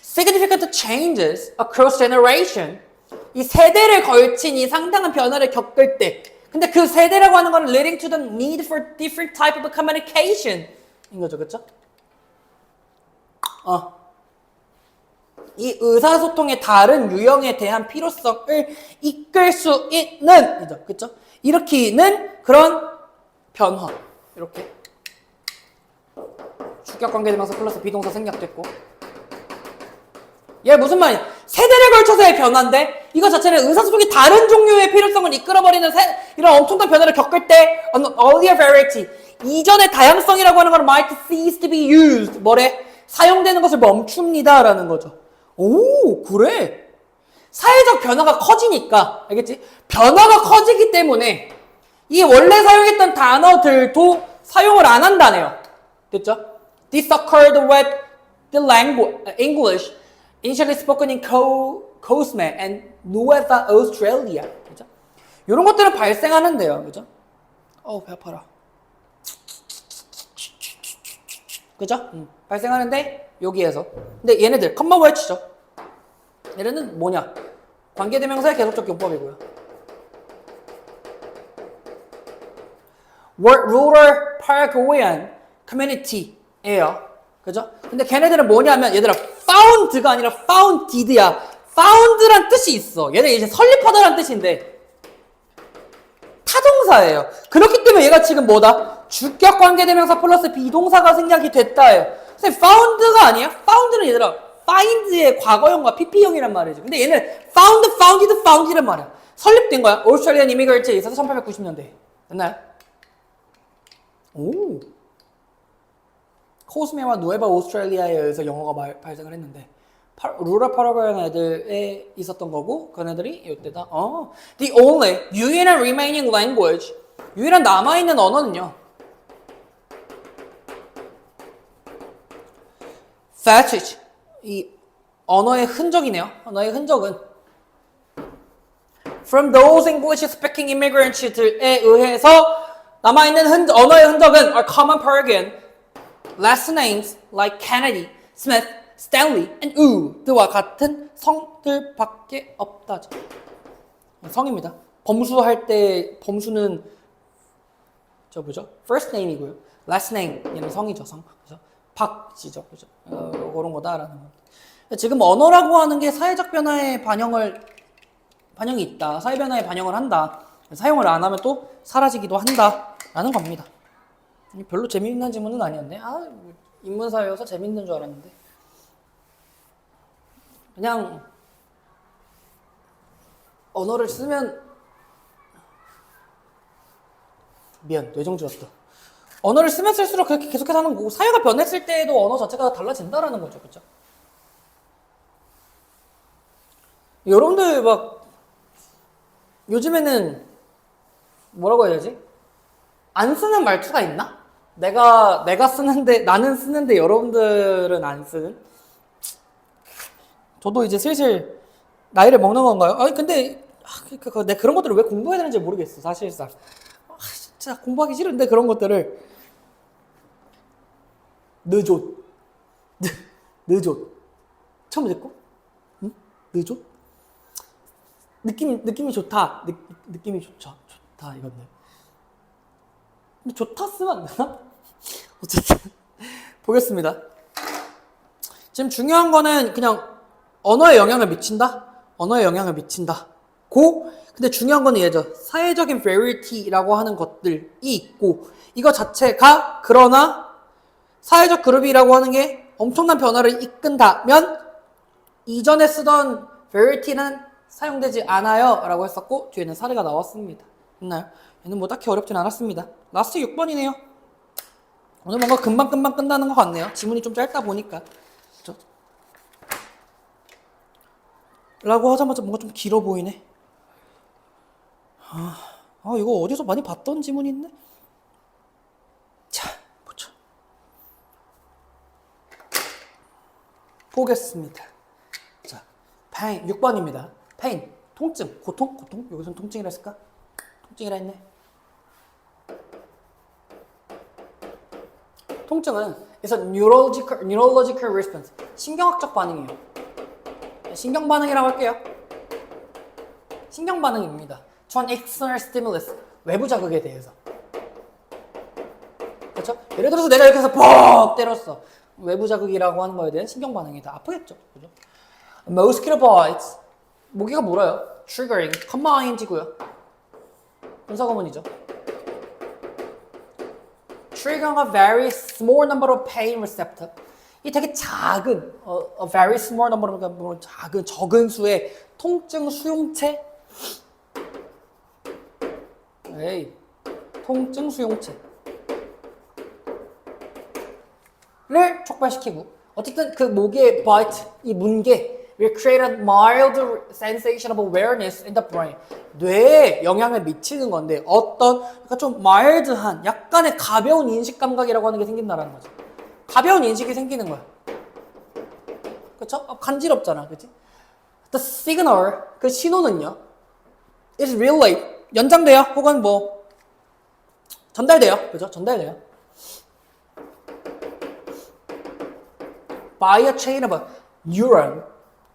[SPEAKER 1] significant changes across generation, 이 세대를 걸친 이 상당한 변화를 겪을 때, 근데 그 세대라고 하는 건 leading to the need for different type of communication 인 거죠, 그쵸? 이 의사소통의 다른 유형에 대한 필요성을 이끌 수 있는, 이죠, 그쵸? 일으키는 그런 변화. 이렇게. 주격관계대명사 플러스 비동사 생략됐고. 얘 무슨 말이야? 세대를 걸쳐서의 변화인데 이거 자체는 의사소통이 다른 종류의 필요성을 이끌어버리는 이런 엄청난 변화를 겪을 때 earlier variety, 이전의 다양성이라고 하는 건 might cease to be used. 뭐래? 사용되는 것을 멈춥니다 라는 거죠. 오, 그래? 사회적 변화가 커지니까, 알겠지? 변화가 커지기 때문에 이 원래 사용했던 단어들도 사용을 안 한다네요. 됐죠? This occurred with the language, English initially spoken in Cosme and Nueva Australia. 그죠? 이런 것들은 발생하는데요. 그죠? 배 아파라. 그죠? 발생하는데 여기에서. 근데 얘네들 컴마 웨치죠. 얘네는 뭐냐? 관계대명사의 계속적 용법이고요. Rural Paraguayan Community예요. 그죠? 근데 걔네들은 뭐냐면 얘들아 found가 아니라 founded야. found란 뜻이 있어. 얘네 이제 설립하다라는 뜻인데 타동사예요. 그렇기 때문에 얘가 지금 뭐다? 주격 관계대명사 플러스 비동사가 생략이 됐다예요. 근데 found가 아니야? found는 얘들아 find의 과거형과 pp형이란 말이지. 근데 얘는 found이란 말이야. 설립된 거야. Australian Immigrant에 있어서 1890년대. 됐나요? 오. 코스메와 누에바 오스트레일리아에 의해서 영어가 발생을 했는데 루라 파라과이안 애들에 있었던 거고 그 애들이 이때다. The only 유일한 remaining language, 유일한 남아있는 언어는요. vestige, 이 언어의 흔적이네요. 언어의 흔적은 from those English speaking immigrants들에 의해서 남아있는 언어의 흔적은 are common Paraguayan last names like Kennedy, Smith, Stanley, and U와 같은 성들밖에 없다죠. 성입니다. 범수할 때 범수는 뭐죠? First name이고요. Last name 얘는 성이죠, 성. 그죠? 박지죠, 그죠? 그런 거다라는 거. 지금 언어라고 하는 게 사회적 변화의 반영이 있다. 사회 변화에 반영을 한다. 사용을 안 하면 또 사라지기도 한다라는 겁니다. 별로 재미있는 질문은 아니었네. 인문사회여서 재밌는 줄 알았는데. 그냥 언어를 쓰면 미안, 뇌정지였다. 언어를 쓰면 쓸수록 그렇게 계속해서 하는 거고 사회가 변했을 때에도 언어 자체가 달라진다라는 거죠. 그렇죠? 여러분들 막 요즘에는 뭐라고 해야 되지? 안 쓰는 말투가 있나? 내가 쓰는데 나는 쓰는데 여러분들은 안 쓰는? 저도 이제 슬슬 나이를 먹는 건가요? 근데 내가 그런 것들을 왜 공부해야 되는지 모르겠어. 사실상 진짜 공부하기 싫은데 그런 것들을 늦었 처음 듣고? 응? 늦었? 느낌이 좋다. 느낌이 좋다 이건데. 근데 좋다 쓰면 안 되나? 어쨌든 보겠습니다. 지금 중요한 거는 그냥 언어에 영향을 미친다? 언어에 영향을 미친다. 근데 중요한 거는 얘죠. 사회적인 variety라고 하는 것들이 있고 이거 자체가 그러나 사회적 그룹이라고 하는 게 엄청난 변화를 이끈다면 이전에 쓰던 variety는 사용되지 않아요 라고 했었고 뒤에는 사례가 나왔습니다. 있나요? 얘는 뭐 딱히 어렵진 않았습니다. 라스트 6번이네요. 오늘 뭔가 금방 끝나는 것 같네요. 지문이 좀 짧다 보니까. 그렇죠? 라고 하자마자 뭔가 좀 길어 보이네. 이거 어디서 많이 봤던 지문인데? 자, 보자. 보겠습니다. 자, pain 6번입니다. pain, 통증, 고통? 여기서는 통증이라 했을까? 통증이라 했네. 통증은 is a neurological response. 신경학적 반응이에요. 신경 반응이라고 할게요. 신경 반응입니다. to an external stimulus. 외부 자극에 대해서. 그렇죠? 예를 들어서 내가 이렇게 해서 퍽 때렸어. 외부 자극이라고 하는 거에 대한 신경 반응이다. 아프겠죠? 그죠? Mosquito bites. 모기가 물어요. Triggering. combined이고요. 분사구문이죠. Triggering a very small number of pain receptor. 이 되게 작은, a very small number, 그러니까 뭐 작은, 적은 수의 통증 수용체. 에이, 통증 수용체. 를 촉발시키고 어쨌든 그 모기의 bite, 이 문개 will create a mild sensation of awareness in the brain. 뇌에 영향을 미치는 건데 어떤 그러니까 좀 mild한 약간의 가벼운 인식 감각이라고 하는 게 생긴다는 거죠. 가벼운 인식이 생기는 거야. 그렇죠? 간지럽잖아. 그렇지? The signal, 그 신호는요. is relayed, 연장돼요. 혹은 뭐 전달돼요. 그죠? 전달돼요. by a chain of a neuron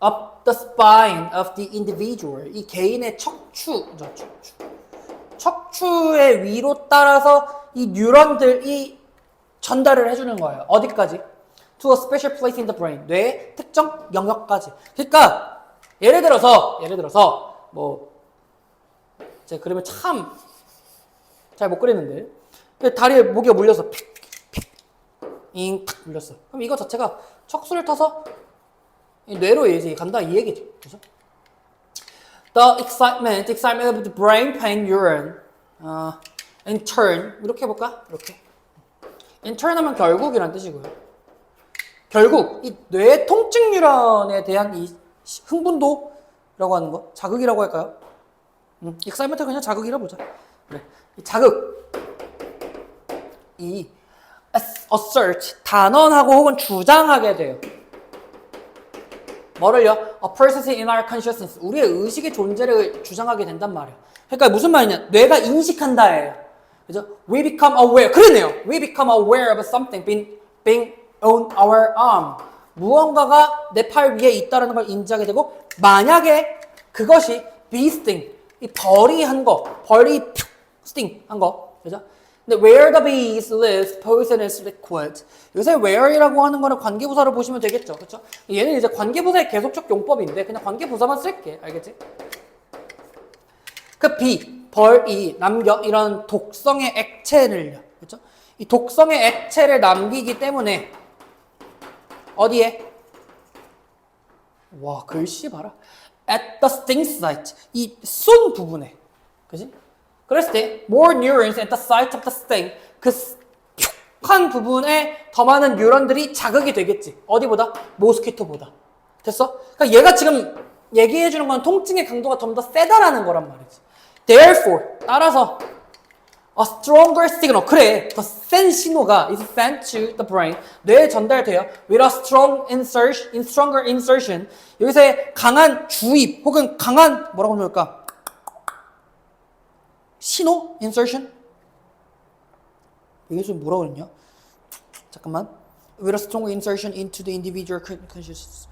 [SPEAKER 1] up the spine of the individual. 이 개인의 척추죠, 척추. 척추의 위로 따라서 이 뉴런들이 전달을 해주는 거예요. 어디까지? To a special place in the brain. 뇌의 특정 영역까지. 그러니까 예를 들어서 뭐 제가 그림을 참 잘 못 그리는데 다리에 모기가 물려서 탁 물렸어. 그럼 이거 자체가 척수를 타서 뇌로 이제 간다 이 얘기죠. 그죠? The excitement of the brain pain neuron. In turn, 이렇게 해볼까? 이렇게. In turn 하면 결국이란 뜻이고요. 결국 이 뇌의 통증 뉴런에 대한 이 흥분도라고 하는 거, 자극이라고 할까요? excitement 그냥 자극이라 보자. 그래. 이 자극, 이 assert, 단언하고 혹은 주장하게 돼요. 뭐를요? A presence in our consciousness. 우리의 의식의 존재를 주장하게 된단 말이에요. 그러니까 무슨 말이냐? 뇌가 인식한다예요. 그죠? We become aware. 그러네요. We become aware of something being on our arm. 무언가가 내 팔 위에 있다는 걸 인지하게 되고 만약에 그것이 bee sting, 이 벌이 한 거, 벌이 sting 한 거. 그죠? 근데 where the bees live, poisonous liquid. 요새 where이라고 하는 거는 관계부사로 보시면 되겠죠. 그렇죠? 얘는 이제 관계부사의 계속적 용법인데 그냥 관계부사만 쓸게. 알겠지? 그 bee, 벌이 남겨 이런 독성의 액체를요. 그렇죠? 이 독성의 액체를 남기기 때문에 어디에? 와, 글씨 봐라. At the sting site. 이 쏜 부분에. 그지? 그랬을 때 more neurons at the site of the sting. 그 촉한 부분에 더 많은 뉴런들이 자극이 되겠지. 어디보다? 모스키토보다. 됐어? 그러니까 얘가 지금 얘기해 주는 건 통증의 강도가 좀 더 세다라는 거란 말이지. Therefore, 따라서 a stronger signal. 그래, 더 센 신호가 is sent to the brain. 뇌에 전달돼요. With a strong insertion, stronger insertion. 여기서의 강한 주입 혹은 강한 뭐라고 그럴까? 신호? insertion? 이게 좀 뭐라고 그랬냐? 잠깐만. With a strong insertion into the individual consciousness.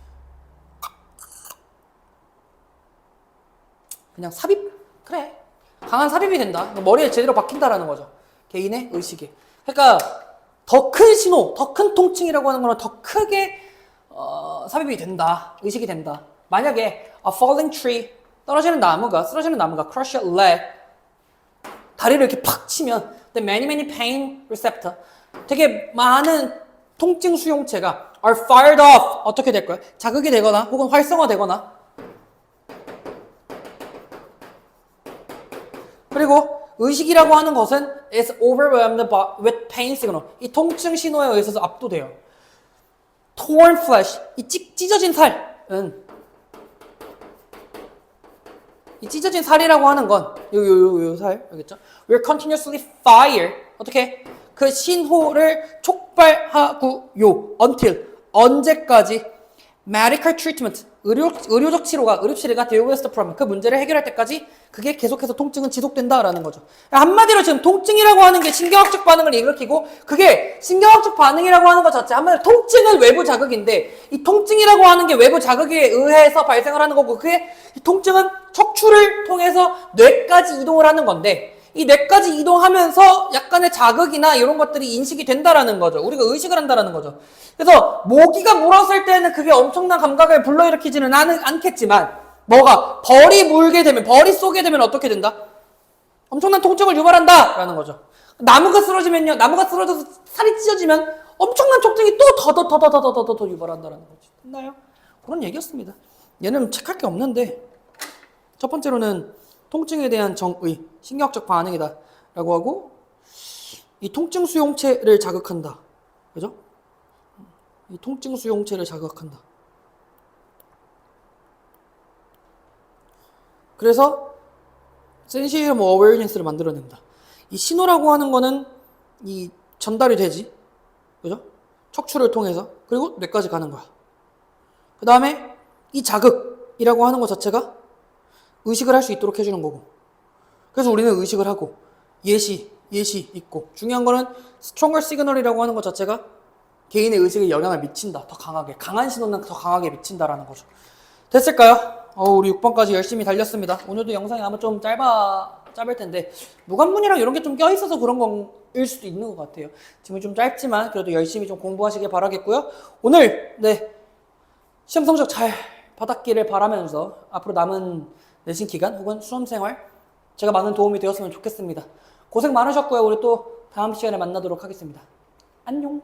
[SPEAKER 1] 그냥 삽입? 그래. 강한 삽입이 된다. 머리에 제대로 박힌다라는 거죠. 개인의 의식에. 그러니까 더 큰 신호, 더 큰 통증이라고 하는 거는 더 크게 삽입이 된다. 의식이 된다. 만약에 a falling tree, 쓰러지는 나무가 crush your leg, 다리를 이렇게 팍 치면 the many pain receptor, 되게 많은 통증 수용체가 are fired off. 어떻게 될 거야? 자극이 되거나 혹은 활성화되거나. 그리고 의식이라고 하는 것은 is overwhelmed with pain signal. 이 통증 신호에 의해서 압도돼요. torn flesh, 이 찢어진 살은 이 찢어진 살이라고 하는 건 요 살, 알겠죠? Will continuously fire. 어떻게? 그 신호를 촉발하고요. Until 언제까지? Medical treatment. 의료적 치료가 deal with the problem. 그 문제를 해결할 때까지 그게 계속해서 통증은 지속된다라는 거죠. 한마디로 지금 통증이라고 하는 게 신경학적 반응을 일으키고 그게 신경학적 반응이라고 하는 것 자체 한마디로 통증은 외부 자극인데 이 통증이라고 하는 게 외부 자극에 의해서 발생을 하는 거고 그게 이 통증은 척추를 통해서 뇌까지 이동을 하는 건데 이 뇌까지 이동하면서 약간의 자극이나 이런 것들이 인식이 된다라는 거죠. 우리가 의식을 한다라는 거죠. 그래서 모기가 물었을 때는 그게 엄청난 감각을 불러일으키지는 않겠지만 뭐가 벌이 물게 되면 벌이 쏘게 되면 어떻게 된다? 엄청난 통증을 유발한다라는 거죠. 나무가 쓰러지면요. 나무가 쓰러져서 살이 찢어지면 엄청난 통증이 또 더 유발한다라는 거지. 됐나요? 그런 얘기였습니다. 얘는 체크할 게 없는데 첫 번째로는 통증에 대한 정의, 신경학적 반응이다 라고 하고 이 통증 수용체를 자극한다. 그죠? 이 통증 수용체를 자극한다. 그래서 센시티브 어웨어니스를 만들어낸다. 이 신호라고 하는 거는 이 전달이 되지. 그죠? 척추를 통해서. 그리고 뇌까지 가는 거야. 그 다음에 이 자극이라고 하는 것 자체가 의식을 할 수 있도록 해주는 거고. 그래서 우리는 의식을 하고 예시 있고 중요한 거는 stronger signal이라고 하는 것 자체가 개인의 의식에 영향을 미친다. 더 강하게. 강한 신호는 더 강하게 미친다라는 거죠. 됐을까요? 우리 6번까지 열심히 달렸습니다. 오늘도 영상이 아마 좀 짧을 텐데 무관문이랑 이런 게 좀 껴있어서 그런 건일 수도 있는 것 같아요. 지금 좀 짧지만 그래도 열심히 좀 공부하시길 바라겠고요. 오늘 시험 성적 잘 받았기를 바라면서 앞으로 남은 내신 기간 혹은 수험생활 제가 많은 도움이 되었으면 좋겠습니다. 고생 많으셨고요. 우리 또 다음 시간에 만나도록 하겠습니다. 안녕.